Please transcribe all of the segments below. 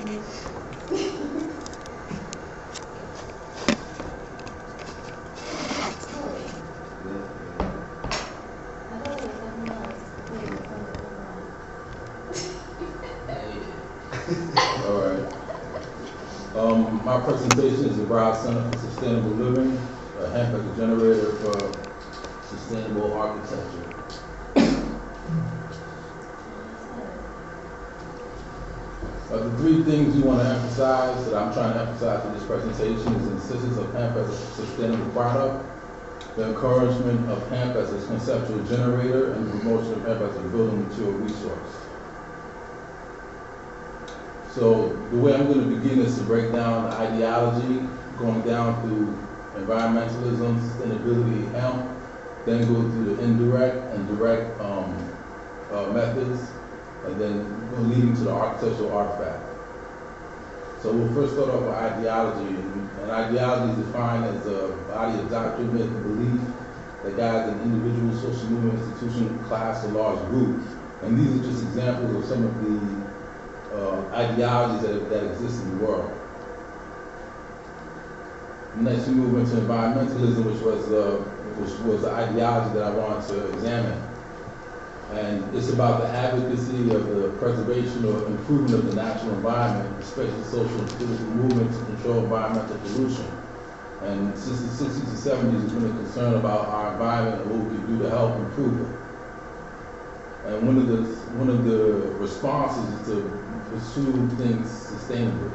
All right. My presentation is the Broad Center for Sustainable Living, a hemp as a generator for sustainable architecture. The three things we want to emphasize, that I'm trying to emphasize in this presentation, is the insistence of hemp as a sustainable product, the encouragement of hemp as a conceptual generator, and the promotion of hemp as a building material resource. So the way I'm going to begin is to break down the ideology, going down through environmentalism, sustainability, hemp, then go through the indirect and direct methods, and then leading to the architectural artifact. So we'll first start off with ideology, and ideology is defined as a body of doctrine, myth, and belief that guides an individual, social movement, institution, class, or large group. And these are just examples of some of the ideologies that exist in the world. Next, we move into environmentalism, which was the ideology that I wanted to examine. And it's about the advocacy of the preservation or improvement of the natural environment, especially social and political movements to control environmental pollution. And since the 60s and 70s, there's been a concern about our environment and what we can do to help improve it. And one of the responses is to pursue things sustainably.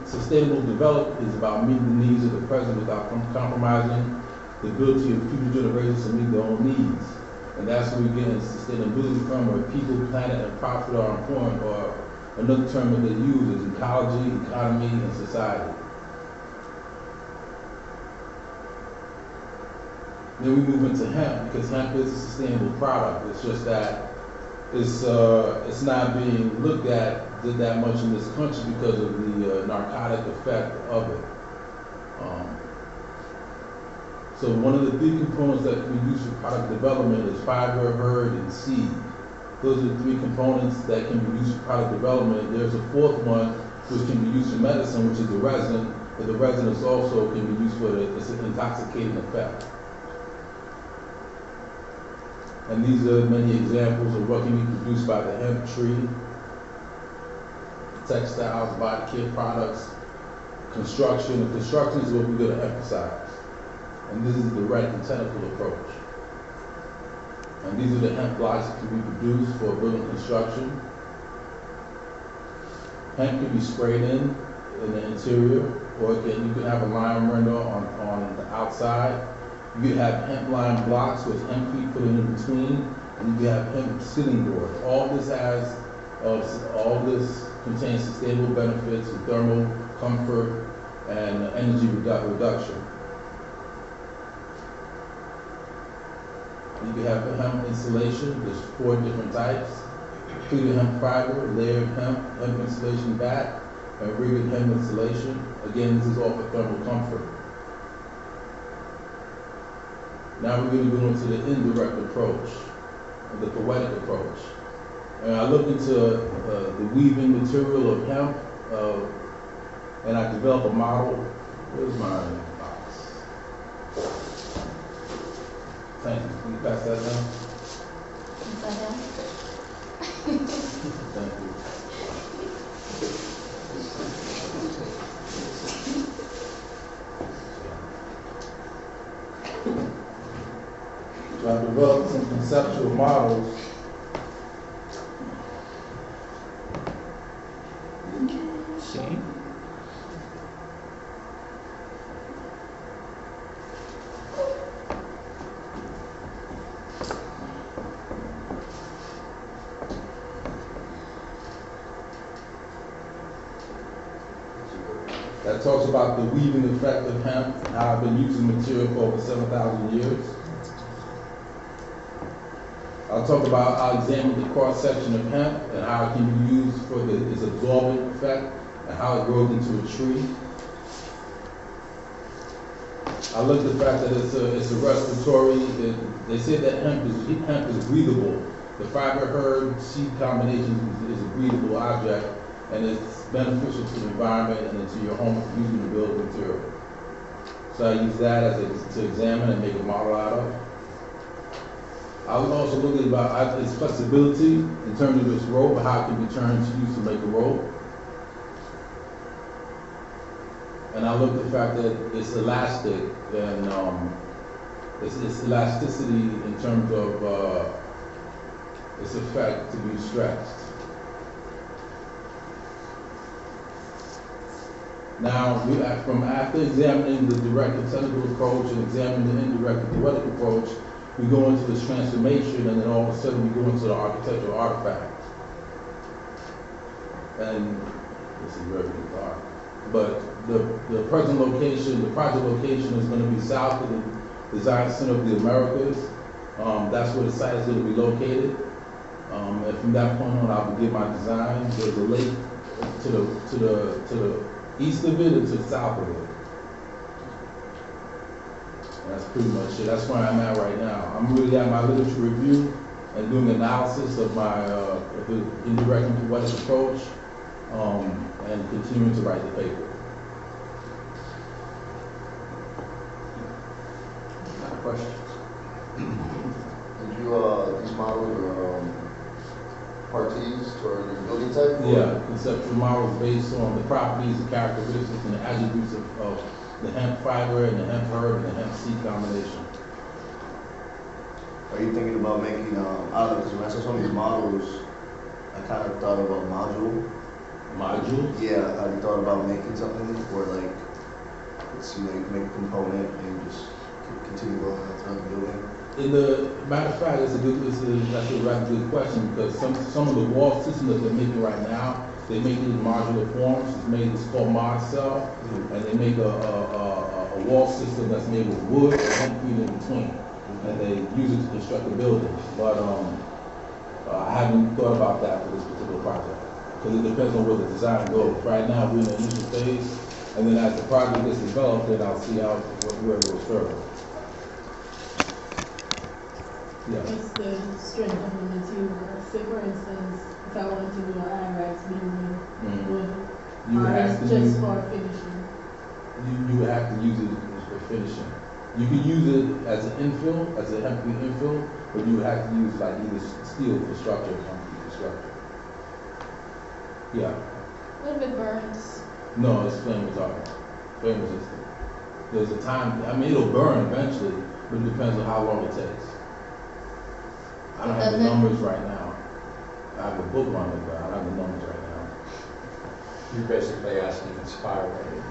Sustainable development is about meeting the needs of the present without compromising the ability of future generations to meet their own needs. And that's where we get into sustainability from, where people, planet, and profit are important, or another term that they use is ecology, economy, and society. Then we move into hemp, because hemp is a sustainable product. It's just that it's not being looked at that much in this country because of the narcotic effect of it. So one of the big components that we use for product development is fiber, herd, and seed. Those are the three components that can be used for product development. There's a fourth one which can be used for medicine, which is the resin, but the resin is also can be used for its intoxicating effect. And these are many examples of what can be produced by the hemp tree: textiles, body care products, construction. And construction is what we're going to emphasize. And this is the direct and technical approach. And these are the hemp blocks that can be produced for building construction. Hemp can be sprayed in the interior, or you can have a lime render on the outside. You can have hemp lime blocks with hemp feet put in between, and you can have hemp sitting boards. All this contains sustainable benefits of thermal comfort and energy reduction. You can have hemp insulation. There's 4 different types: treated hemp fiber, layered hemp, hemp insulation back, and rigged hemp insulation. Again, this is all for thermal comfort. Now we're going to go into the indirect approach, the poetic approach. And I looked into the weaving material of hemp, and I developed a model. Where's my box? Thank you. Can you pass that down? Thank you. So I developed some conceptual models. See? That talks about the weaving effect of hemp, and how I've been using material for over 7,000 years. I'll talk about, I'll examine the cross-section of hemp and how it can be used for its absorbent effect and how it grows into a tree. I looked at the fact that it's a respiratory. They say that hemp is breathable. The fiber herb seed combination is a breathable object, and it's beneficial to the environment and to your home using the building material. So I use that to examine and make a model out of. I was also looking about its flexibility in terms of this rope, how it can be turned to use to make a rope. And I looked at the fact that it's elastic and its elasticity in terms of its effect to be stretched. Now, from after examining the direct and technical approach and examining the indirect and poetic approach, we go into this transformation, and then all of a sudden we go into the architectural artifact. And this is very dark. But the present location, the project location is going to be south of the Design Center of the Americas. That's where the site is going to be located. And from that point on, I'll begin my design. There's a lake to the east of it and to the south of it. And that's pretty much it. That's where I'm at right now. I'm really at my literature review and doing analysis of my of the indirect and poetic approach, and continuing to write the paper. Questions? Did you, these models are parties for your building type? Yeah, conceptual models based on the properties, the characteristics, and the attributes of the hemp fiber and the hemp herb and the hemp seed combination. Are you thinking about making, I don't know, because when I saw some of these models, I kind of thought about module. Module? Yeah, have you thought about making something where like, it's, you know, you can make a component and you just continue going throughout the building? In the matter of fact, that's a rather good question, because some of the wall systems that they're making right now, they make it in modular forms. It's called mod cell, and they make a wall system that's made with wood and concrete in between, and they use it to construct the building. But I haven't thought about that for this particular project, because it depends on where the design goes. Right now, we're in the initial phase, and then as the project gets developed, then I'll see where it will serve. Yeah. What's the strength of the material? Say, for instance, if I wanted to do an IRAX building, just for finishing? You would have to use it for finishing. You can use it as an infill, as a hemp infill, but you would have to use like either steel for structure or concrete for structure. Yeah. What if it burns? No, it's flame retardant. Flame resistant. There's a time, I mean, it'll burn eventually, but it depends on how long it takes. I don't have the numbers right now. I have a book on it, but I don't have the numbers right now. You're basically asking if it's fire rated.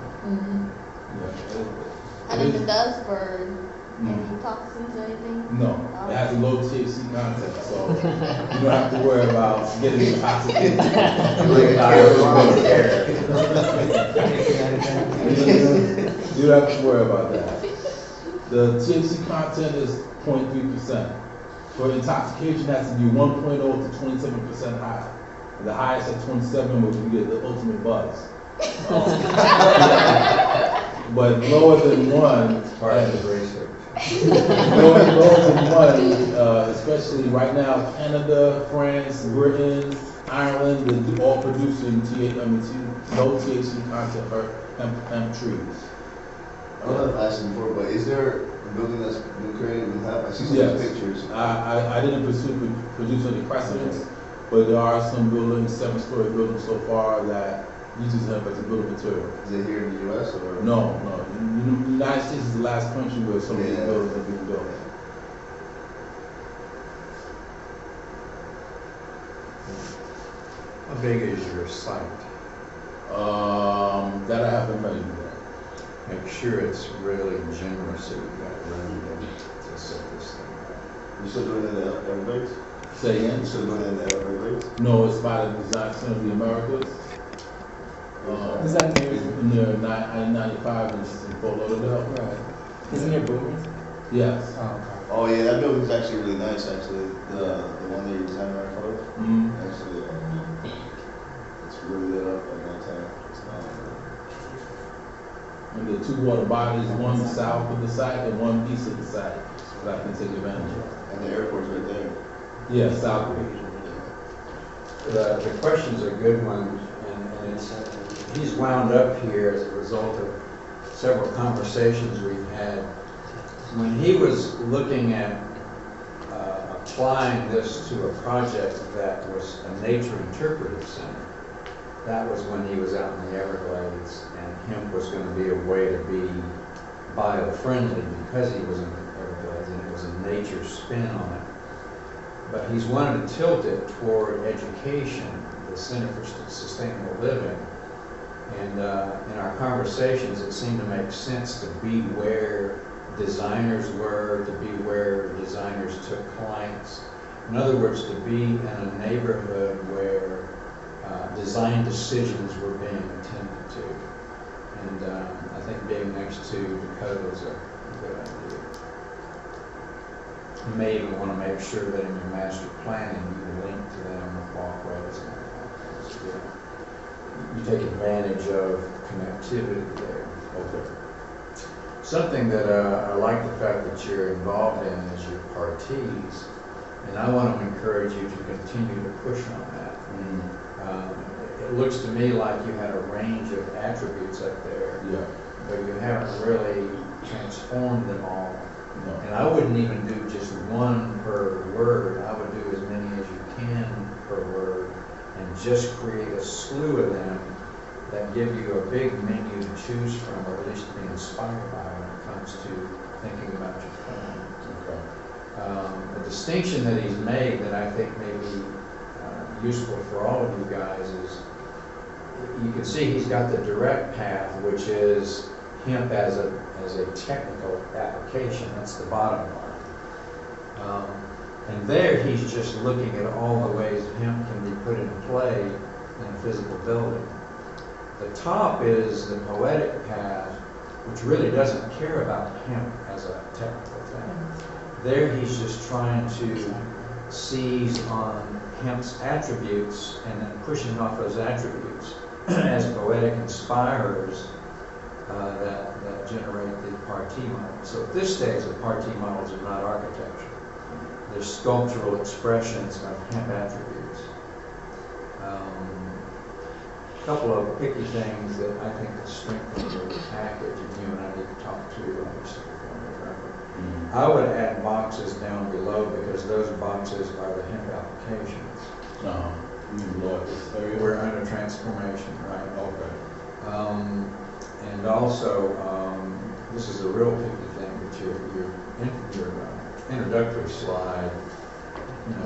Yeah. And if it does burn, any toxins or anything? No, it has a low THC content, so you don't have to worry about getting intoxicated. You don't have to worry about that. The THC content is 0.3%. For intoxication, it has to be 1.0 to 27% high. The highest at 27 would you get the ultimate buzz. But lower than 1, It's part of the research. lower than 1, especially right now, Canada, France, Britain, Ireland, they're all producing low THC content for hemp trees. I don't know if I asked you before, but is there a building that's been created with hemp? I see some Yes. pictures. I didn't produce any precedents, but there are some buildings, 7-story buildings so far that uses hemp as a building material. Is it here in the U.S. or? No. The United States is the last country where some of these buildings are being built. How big is your site? That I haven't measured yet. Make sure it's really generous so you've got room to set this thing up. You still doing it in the Everglades? Say again? You still doing it in the Everglades? No, it's by the Design Center of the Americas. Is that near? Near I-95 in Fort Lauderdale. Right. Isn't there boomers? Yes. Oh, okay. Oh yeah, that building's actually really nice. Actually, the one that you designed right photo. Mm-hmm. Actually, it's really lit up at nighttime. And the 2 water bodies, one south of the site and one east of the site, that I can take advantage of. And the airport's right there. Yeah, Southgate. The question's a good one, and he's wound up here as a result of several conversations we've had. When he was looking at applying this to a project that was a nature interpretive center, that was when he was out in the Everglades, and hemp was going to be a way to be bio-friendly because he was in the Everglades, and it was a nature spin on it. But he's wanted to tilt it toward education, the Center for Sustainable Living. And in our conversations, it seemed to make sense to be where designers were, to be where designers took clients. In other words, to be in a neighborhood where design decisions were being attended to. And I think being next to Dakota is a good idea. You may even want to make sure that in your master planning you link to them with walkways and all kinds of, you take advantage of connectivity there. Okay. Something that I like the fact that you're involved in is your parties, and I want to encourage you to continue to push on that. It looks to me like you had a range of attributes up there, Yeah. but you haven't really transformed them all. No. And I wouldn't even do just one per word. I would do as many as you can per word and just create a slew of them that give you a big menu to choose from, or at least to be inspired by when it comes to thinking about your film. Okay. The distinction that he's made that I think may be useful for all of you guys is you can see he's got the direct path, which is hemp as a technical application. That's the bottom line. And there he's just looking at all the ways hemp can be put into play in a physical building. The top is the poetic path, which really doesn't care about hemp as a technical thing. There he's just trying to seize on hemp's attributes and then pushing off those attributes as poetic inspirers that generate the partie model. So at this stage, the partie models are not architecture. They're sculptural expressions of hemp attributes. A couple of picky things that I think will strengthen the package, and you and I need to talk to obviously before November. I would add boxes down below because those boxes are the hemp applications. You know this area? We're under transformation, right? Okay. And also, this is a real picky thing, but your introductory slide,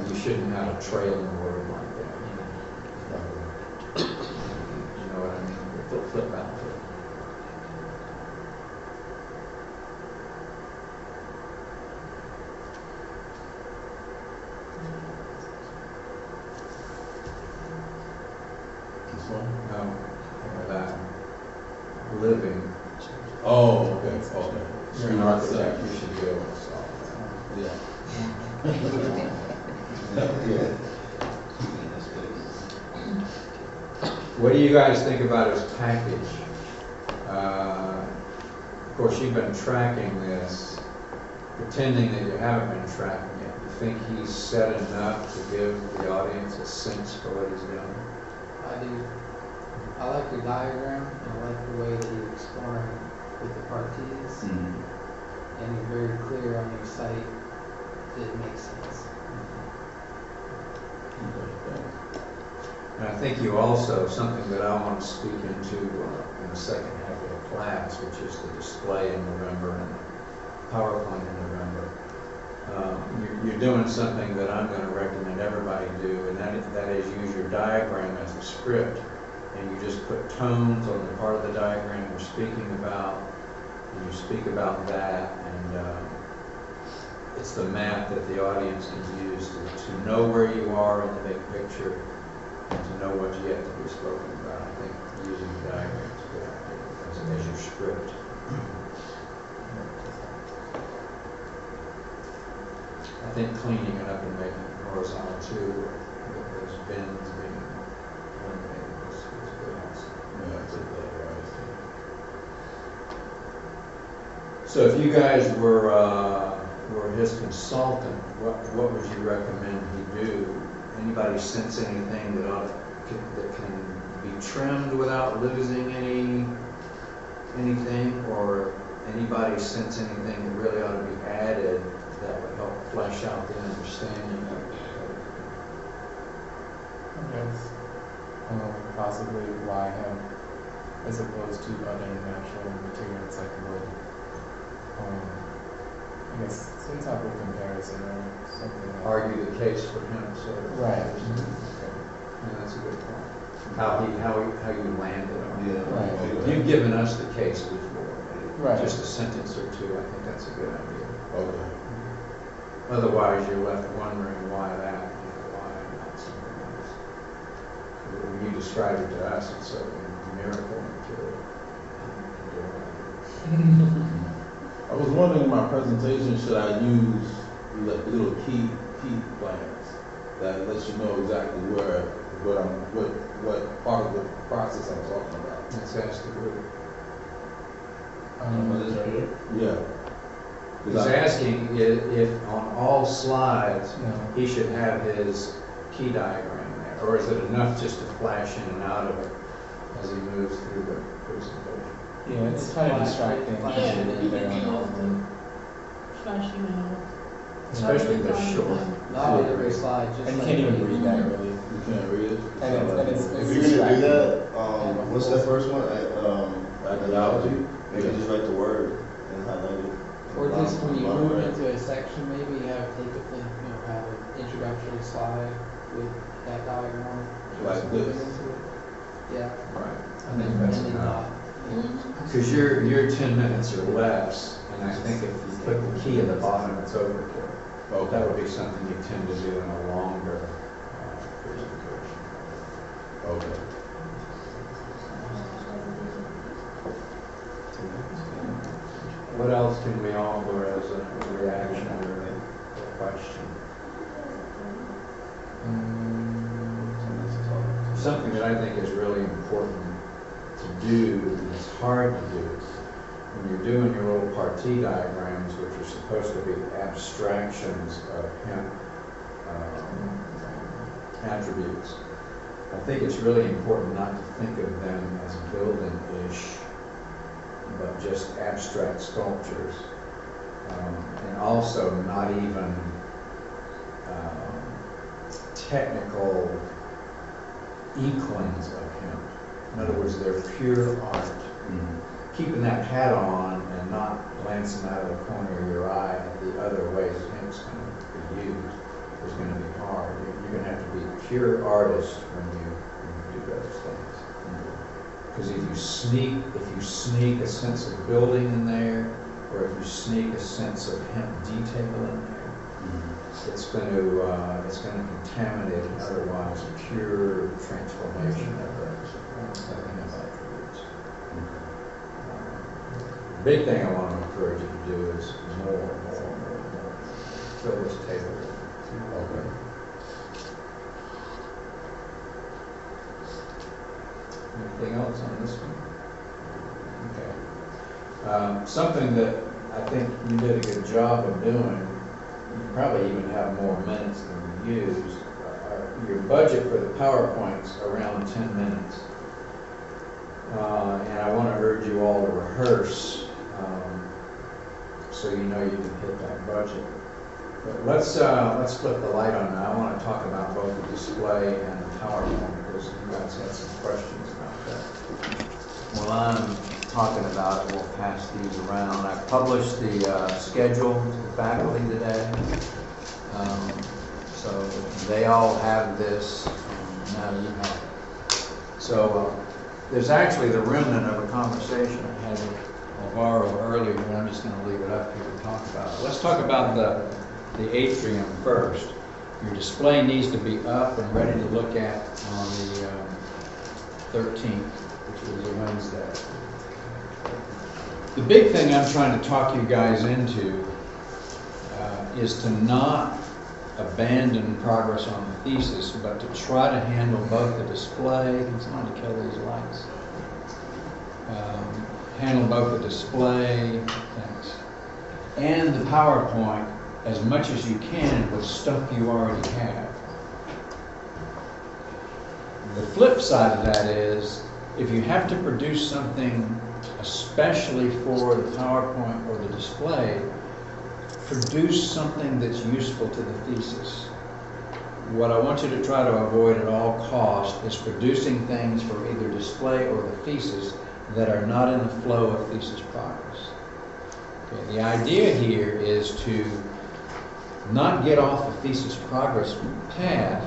you shouldn't have a trailing word like that. You know what I mean? Flip out to it. This one? That living. Oh, okay. Okay. You're an architect, you should be able to solve that. Yeah. What do you guys think about his package? Of course, you've been tracking this, pretending that you haven't been tracking it. You think he's said enough to give the audience a sense for what he's doing? I do. I like your diagram, and I like the way that you're exploring with the parties, and you're very clear on your site that it makes sense. And I think you also, something that I want to speak into in the second half of the class, which is the display in November and the PowerPoint in November. You're doing something that I'm going to recommend everybody do, and that is use your diagram as a script. And you just put tones on the part of the diagram you're speaking about, and you speak about that, and it's the map that the audience can use to know where you are in the big picture and to know what's yet to be spoken about. I think using the diagram is a good idea as your script. I think cleaning it up and making it horizontal too, with those bins being eliminated is good also. Yeah, I took that right. So if you guys were were his consultant, what would you recommend he do? Anybody sense anything that can be trimmed without losing anything, or anybody sense anything that really ought to be added that would help flesh out the understanding of it? Yes. Possibly why hemp as opposed to other natural materials like wood. I guess some type of comparison or something. Argue the case for him, so. Right. Okay. Yeah, that's a good point. How you landed on it. Right. You've given us the case before. Right. Just a sentence or two, I think that's a good idea. Okay. Otherwise, you're left wondering why that, why not something else. When you describe it to us, it's a miracle material. I was wondering in my presentation, should I use little key plans that lets you know exactly what part of the process I'm talking about? Let's ask the group. Yeah. He's asking if on all slides, No. he should have his key diagram there, or is it enough just to flash in and out of it as he moves through the presentation? Yeah, it's kind of distracting. Flash Yeah, it you in there can on all use of the them. flash email. Especially the short. Not on every slide, just. And you like- can't even read that really. You can't read it? And it's If you're gonna do distracting. that, what's that first one? Ideology? Maybe just write the word and highlight it. Or just when you Bottom move right. into a section, maybe have, have an introductory slide with that diagram. Like Just moving this? into it. Yeah. Right. I think that's And then enough. Mhm. Because your 10 minutes or less, and I think if you put the key in the bottom, it's overkill. Well, that would be something you tend to do in a longer presentation. Okay. What else can we offer as a reaction or a question? Something that I think is really important to do, and it's hard to do, when you're doing your little partie diagrams, which are supposed to be abstractions of hemp attributes. I think it's really important not to think of them as building-ish, but just abstract sculptures. And also not even technical inklings of hemp. In other words, they're pure art. Keeping that hat on and not glancing out of the corner of your eye at the other ways hemp's going to be used is going to be hard. You're going to have to be a pure artist when you do those things. Because if you sneak a sense of building in there, or if you sneak a sense of hemp detail in there, it's going to contaminate an otherwise pure transformation of the hemp attributes. The big thing I want to encourage you to do is more. Fill this table. Okay. Anything else on this one? Okay. Something that I think you did a good job of doing, you probably even have more minutes than you used. Your budget for the PowerPoint's around 10 minutes. And I want to urge you all to rehearse so you know you can hit that budget. But let's flip the light on now. I want to talk about both the display and the PowerPoint because you guys had some questions about that. While I'm talking about it, we'll pass these around. I published the schedule to the faculty today. So they all have this. Now you have it. So there's actually the remnant of a conversation I had with Alvaro earlier, and I'm just going to leave it up here to talk about it. Let's talk about the atrium first. Your display needs to be up and ready to look at on the 13th, which is a Wednesday. The big thing I'm trying to talk you guys into is to not abandon progress on the thesis, but to try to handle both the display, it's not to kill these lights, handle both the display, thanks, and the PowerPoint as much as you can with stuff you already have. The flip side of that is, if you have to produce something especially for the PowerPoint or the display, produce something that's useful to the thesis. What I want you to try to avoid at all costs is producing things for either display or the thesis that are not in the flow of thesis progress. Okay, the idea here is to not get off the thesis progress path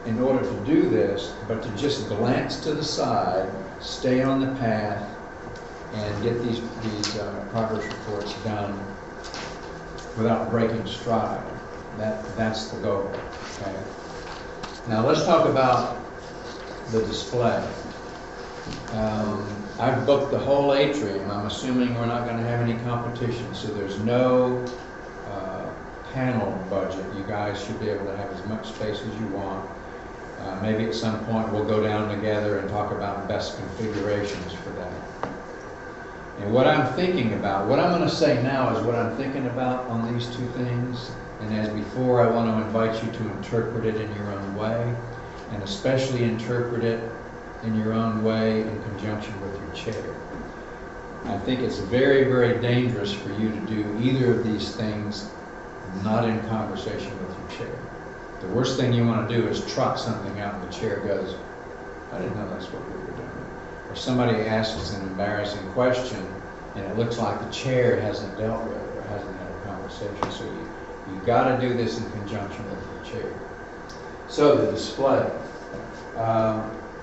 in order to do this, but to just glance to the side, stay on the path, and get these progress reports done without breaking stride. That's the goal. Okay. Now let's talk about the display. I've booked the whole atrium. I'm assuming we're not going to have any competition, so there's no panel budget. You guys should be able to have as much space as you want. Maybe at some point we'll go down together and talk about best configurations for that. And what I'm thinking about, what I'm going to say now is what I'm thinking about on these two things. And as before, I want to invite you to interpret it in your own way, and especially interpret it in your own way in conjunction with your chair. I think it's very, very dangerous for you to do either of these things not in conversation with your chair. The worst thing you want to do is trot something out and the chair goes, I didn't know that's what we were doing. Or somebody asks an embarrassing question and it looks like the chair hasn't dealt with it or hasn't had a conversation. So you've got to do this in conjunction with your chair. So the display.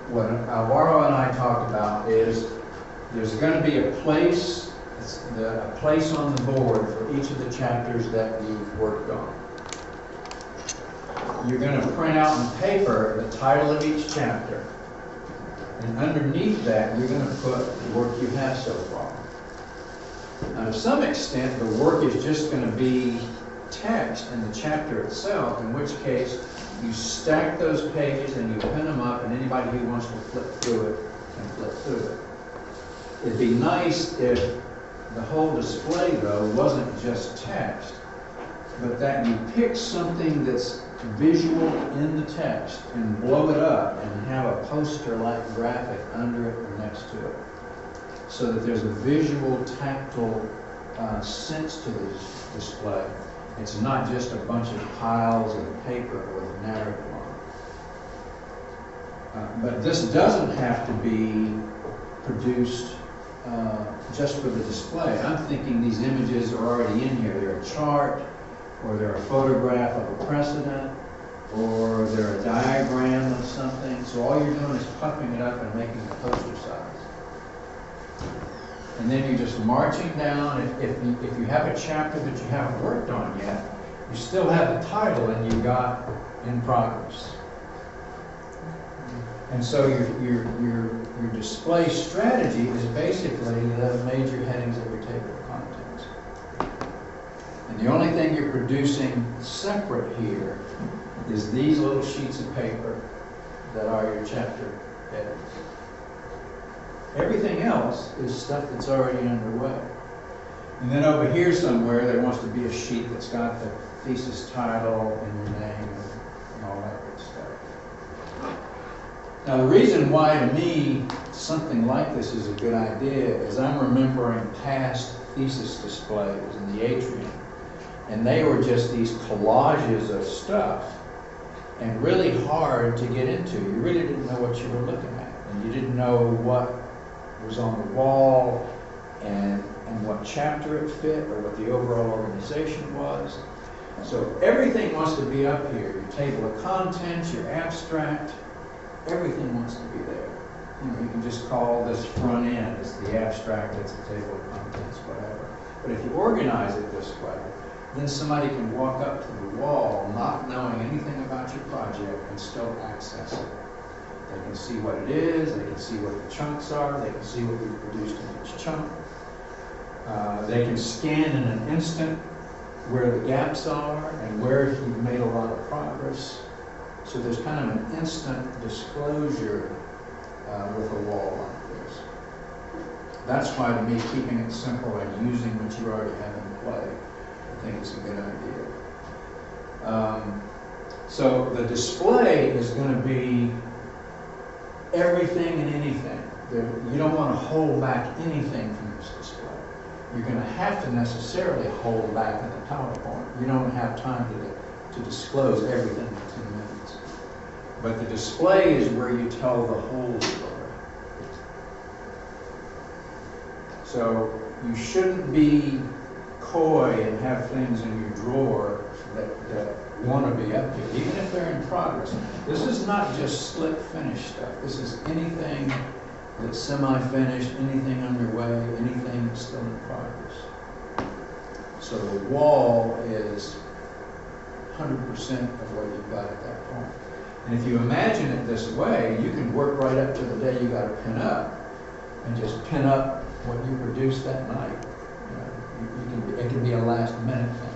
What Alvaro and I talked about is there's going to be a place on the board for each of the chapters that you've worked on. You're going to print out on paper the title of each chapter, and underneath that you're going to put the work you have so far. Now, to some extent, the work is just going to be text in the chapter itself, in which case you stack those pages and you pin them up, and anybody who wants to flip through it can flip through it. It'd be nice if the whole display, though, wasn't just text, but that you pick something that's visual in the text and blow it up and have a poster-like graphic under it or next to it, so that there's a visual, tactile sense to the display. It's not just a bunch of piles of paper with a narrative on it. But this doesn't have to be produced just for the display. I'm thinking these images are already in here. They're a chart, or they're a photograph of a precedent, or they're a diagram of something. So all you're doing is puffing it up and making the poster size. And then you're just marching down. If you have a chapter that you haven't worked on yet, you still have the title and you got in progress. And so your display strategy is basically the major headings of your table of contents. And the only thing you're producing separate here is these little sheets of paper that are your chapter headings. Everything else is stuff that's already underway. And then over here somewhere there wants to be a sheet that's got the thesis title and your name and all that good stuff. Now the reason why to me something like this is a good idea is I'm remembering past thesis displays in the atrium, and they were just these collages of stuff and really hard to get into. You really didn't know what you were looking at, and you didn't know what was on the wall and what chapter it fit or what the overall organization was. So everything wants to be up here. Your table of contents, your abstract, everything wants to be there. You know, you can just call this front end, it's the abstract, it's the table of contents, whatever. But if you organize it this way, then somebody can walk up to the wall not knowing anything about your project and still access it. They can see what it is, they can see what the chunks are, they can see what we've produced in each chunk. They can scan in an instant where the gaps are and where you've made a lot of progress. So there's kind of an instant disclosure with a wall like this. That's why, to me, keeping it simple and using what you already have in play, I think it's a good idea. So the display is going to be everything and anything. You don't want to hold back anything from this display. You're going to have to necessarily hold back in the PowerPoint. You don't have time to disclose everything in 2 minutes. But the display is where you tell the whole story. So you shouldn't be coy and have things in your drawer that want to be up here, even if they're in progress. This is not just slick finished stuff. This is anything that's semi-finished, anything underway, anything that's still in progress. So the wall is 100% of what you've got at that point. And if you imagine it this way, you can work right up to the day you got to pin up, and just pin up what you produced that night. It can be a last minute thing.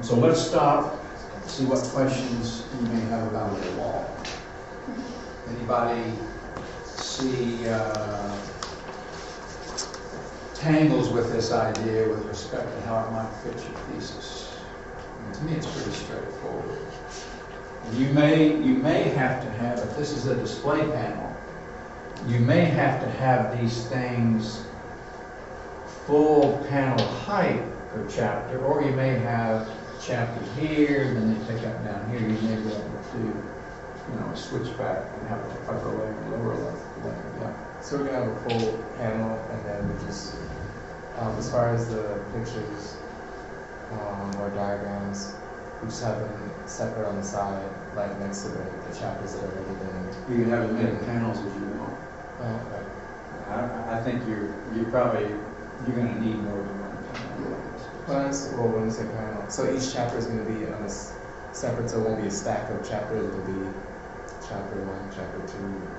So let's stop, see what questions you may have about the wall. Anybody see tangles with this idea with respect to how it might fit your thesis? To me, it's pretty straightforward. You may have to have, if this is a display panel, you may have to have these things full panel height per chapter, or you may have chapters here, and then they pick up down here. You may be able to do, a switchback and have an upper layer and lower layer. Yeah. So we're gonna have a full panel, and then we just, as far as the pictures or diagrams, we just have them separate on the side, like next to the chapters that are already been. You can have as many panels as you want. Oh, okay. I think you're going to need more than one panel. Well, when you say panel, so each chapter is going to be on this separate, so it won't be a stack of chapters. It'll be chapter 1, chapter 2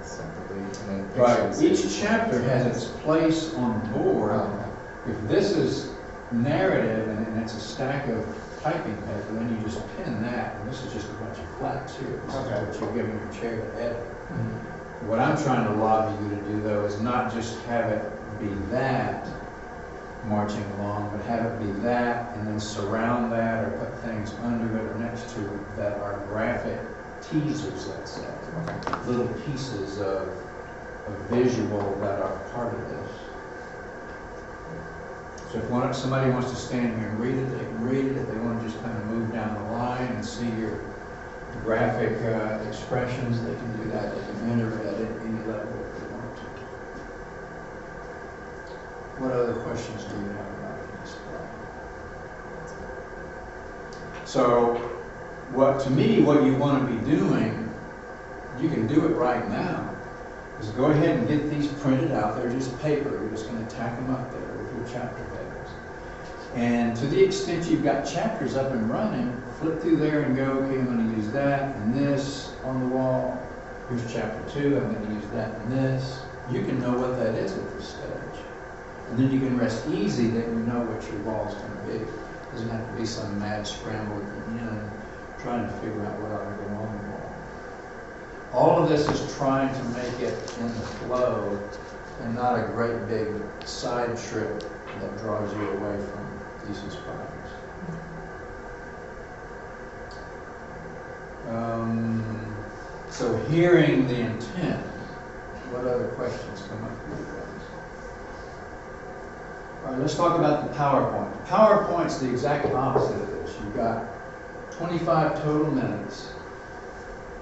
separately, and then pictures. Right. Each chapter has its place on the board. Oh, okay. If this is narrative and it's a stack of typing paper, then you just pin that, and this is just a bunch of flaps here. This is what you're giving your chair to edit. Mm-hmm. What I'm trying to lobby you to do, though, is not just have it be that marching along, but have it be that, and then surround that or put things under it or next to it that are graphic teasers, let's say. Little pieces of visual that are part of this. So if somebody wants to stand here and read it, they can read it. If they want to just kind of move down the line and see your graphic expressions, they can do that. They can enter it at any level if they want to. What other questions do you have about the display? So, to me, what you want to be doing, you can do it right now, is go ahead and get these printed out. They're just paper. You're just going to tack them up there with your chapter headers. And to the extent you've got chapters up and running, flip through there and go, okay, I'm going to use that and this on the wall. Here's chapter 2, I'm going to use that and this. You can know what that is at this stage. And then you can rest easy that you know what your wall is going to be. It doesn't have to be some mad scramble at the end trying to figure out what ought to go on the wall. All of this is trying to make it in the flow and not a great big side trip that draws you away from thesis projects. So hearing the intent, what other questions come up for you guys? All right, let's talk about the PowerPoint. The PowerPoint's the exact opposite of this. You've got 25 total minutes.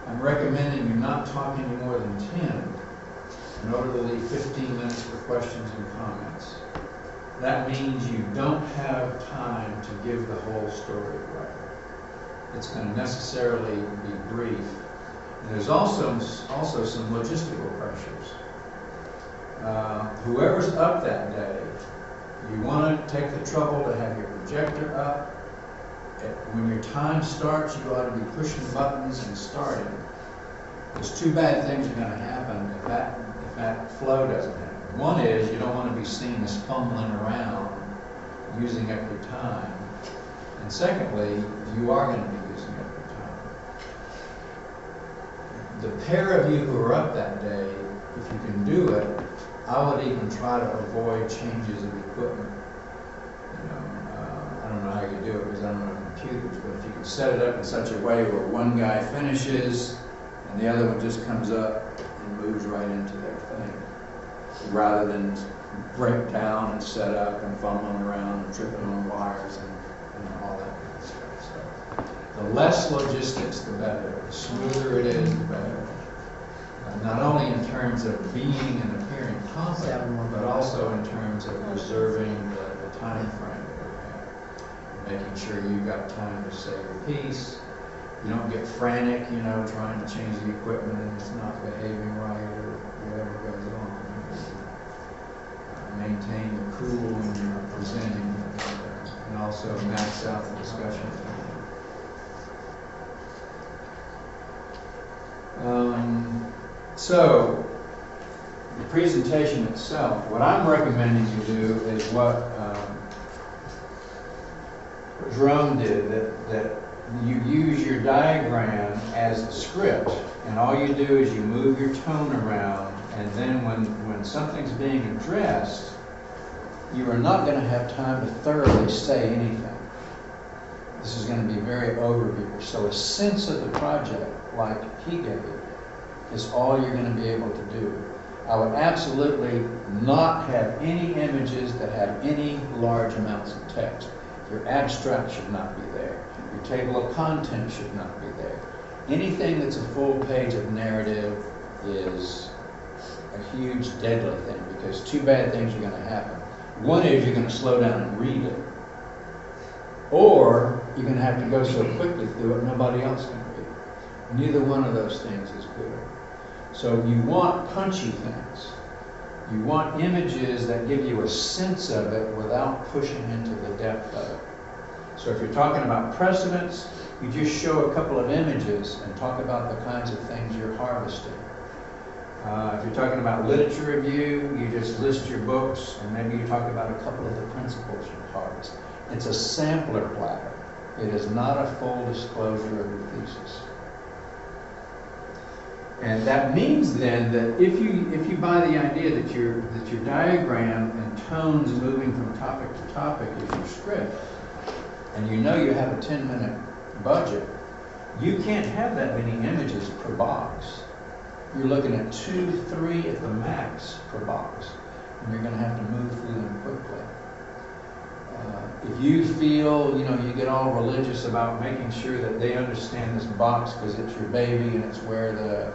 I'm recommending you not talk any more than 10 in order to leave 15 minutes for questions and comments. That means you don't have time to give the whole story away. It's going to necessarily be brief. And there's also some logistical pressures. Whoever's up that day, you want to take the trouble to have your projector up. When your time starts, you ought to be pushing buttons and starting. There's two bad things are going to happen if that flow doesn't happen. One is you don't want to be seen as fumbling around, using up your time. And secondly, you are going to be using up your time. The pair of you who are up that day, if you can do it, I would even try to avoid changes of equipment. do it because I'm on computers, but if you can set it up in such a way where one guy finishes and the other one just comes up and moves right into their thing, rather than break down and set up and fumbling around and tripping on wires and all that kind of stuff. So the less logistics, the better. The smoother it is, the better. Not only in terms of being and appearing competent, but also in terms of preserving the time frame that we have. Making sure you've got time to say your piece. You don't get frantic, trying to change the equipment and it's not behaving right or whatever goes on. Maintain the cool when you're presenting and also max out the discussion time. So, the presentation itself, what I'm recommending you do is what Jerome did, that you use your diagram as a script, and all you do is you move your tone around, and then when something's being addressed, you are not going to have time to thoroughly say anything. This is going to be very overview. So a sense of the project, like he gave, is all you're going to be able to do. I would absolutely not have any images that have any large amounts of text. Your abstract should not be there. Your table of contents should not be there. Anything that's a full page of narrative is a huge deadly thing, because two bad things are going to happen. One is you're going to slow down and read it, or you're going to have to go so quickly through it nobody else can read it. Neither one of those things is good. So you want punchy things. You want images that give you a sense of it without pushing into the depth of it. So if you're talking about precedents, you just show a couple of images and talk about the kinds of things you're harvesting. If you're talking about literature review, you just list your books and maybe you talk about a couple of the principles you harvest. It's a sampler platter. It is not a full disclosure of your thesis. And that means then that if you buy the idea that your diagram and tones moving from topic to topic is your script, and you know you have a 10-minute budget, you can't have that many images per box. You're looking at 2, 3 at the max per box, and you're going to have to move through them quickly. If you feel, you get all religious about making sure that they understand this box because it's your baby and it's where the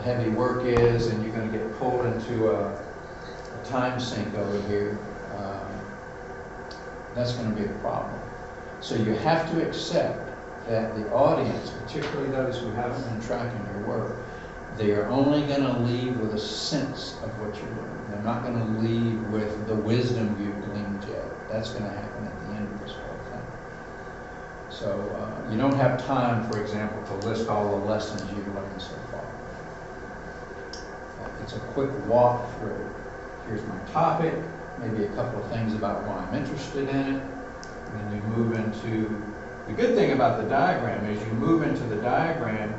heavy work is, and you're going to get pulled into a time sink over here, that's going to be a problem. So you have to accept that the audience, particularly those who haven't been tracking your work, they are only going to leave with a sense of what you're doing. They're not going to leave with the wisdom you've gleaned yet. That's going to happen at the end of this whole thing. So you don't have time, for example, to list all the lessons you've learned so far. It's a quick walk through. Here's my topic, maybe a couple of things about why I'm interested in it, and then you move into, the good thing about the diagram is you move into the diagram,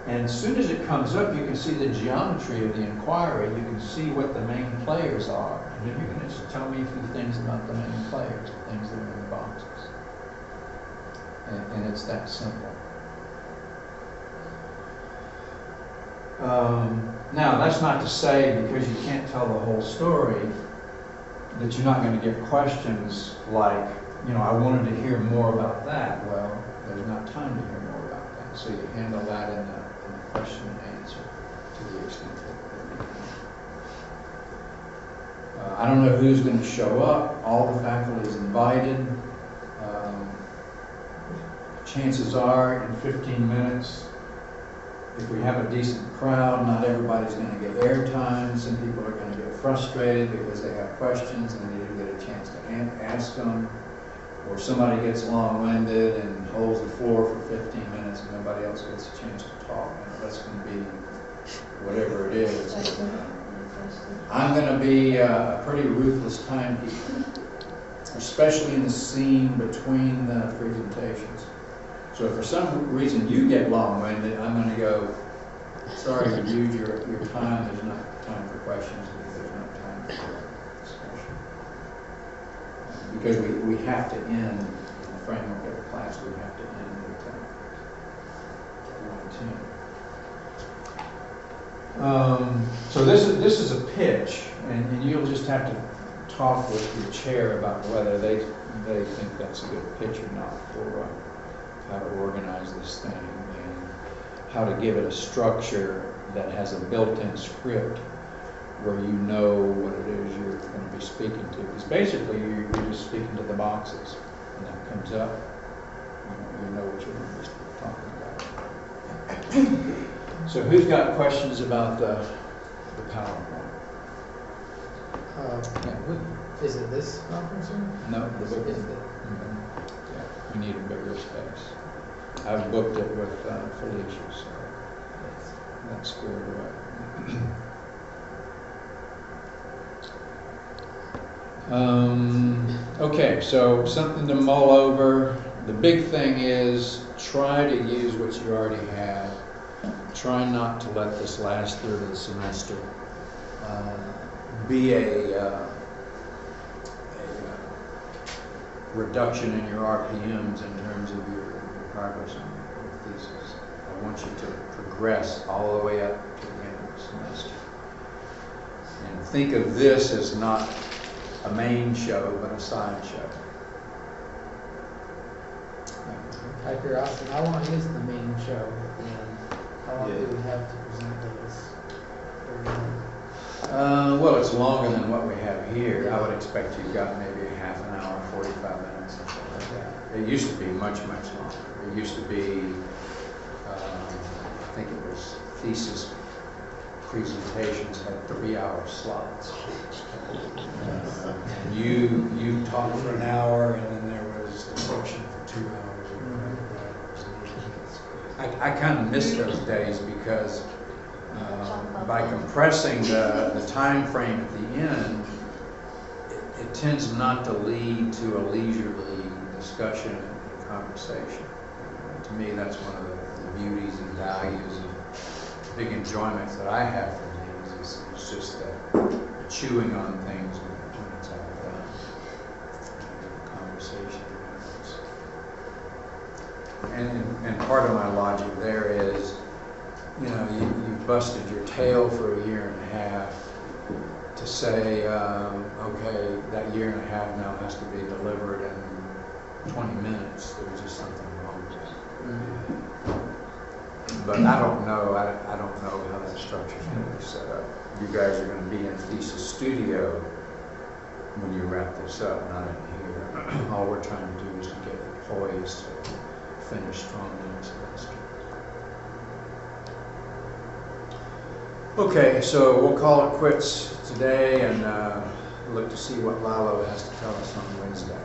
and as soon as it comes up, you can see the geometry of the inquiry, you can see what the main players are, and then you're going to just tell me a few things about the main players, the things that are in the boxes. And it's that simple. Now, that's not to say, because you can't tell the whole story, that you're not going to get questions like, I wanted to hear more about that. Well, there's not time to hear more about that. So you handle that in the question and answer to the extent that I don't know who's going to show up. All the faculty is invited. Chances are, in 15 minutes, if we have a decent crowd, not everybody's going to get airtime. Some people are going to get frustrated because they have questions and they didn't get a chance to ask them. Or somebody gets long-winded and holds the floor for 15 minutes and nobody else gets a chance to talk. That's going to be whatever it is. I'm going to be a pretty ruthless timekeeper, especially in the scene between the presentations. So if for some reason you get long-winded, I'm going to go, sorry, you used your time. There's not time for questions because there's not time for discussion. Because we have to end in a framework of the class, we have to end at 1:10. So this is a pitch, and you'll just have to talk with your chair about whether they think that's a good pitch or not for how to organize this thing and how to give it a structure that has a built-in script where you know what it is you're going to be speaking to. Because basically you're just speaking to the boxes. When that comes up, you know what you're going to be talking about. So who's got questions about the PowerPoint? Is it this conference room? No, the Is book. it? Yeah, we need a bigger space. I've booked it with Felicia, so that's squared away. Okay, so something to mull over. The big thing is try to use what you already have. Try not to let this last third of the semester be a reduction in your RPMs in terms of your progress on your thesis. I want you to progress all the way up to the end of the semester. And think of this as not a main show, but a side show. Out of curiosity, how long is the main show? And how long do we have to present those? Well, it's longer than what we have here. I would expect you've got maybe a half an hour, 45 minutes, something like that. It used to be much, much longer. It used to be, I think it was thesis presentations had 3-hour slots. And you talked for an hour, and then there was a section for 2 hours. Or whatever. I kind of miss those days because by compressing the time frame at the end, it tends not to lead to a leisurely discussion and conversation. To me, that's one of the beauties and values and big enjoyments that I have from these. It's just that chewing on things when it's all done. Conversation happens. And part of my logic there is, you've busted your tail for a year and a half to say, okay, that year and a half now has to be delivered in 20 minutes. There's just something wrong with it. But I don't know. I don't know how that structure is going to be set up. You guys are going to be in thesis studio when you wrap this up, not in here. All we're trying to do is to get it poised to finish strongly next semester. Okay, so we'll call it quits today and look to see what Lalo has to tell us on Wednesday.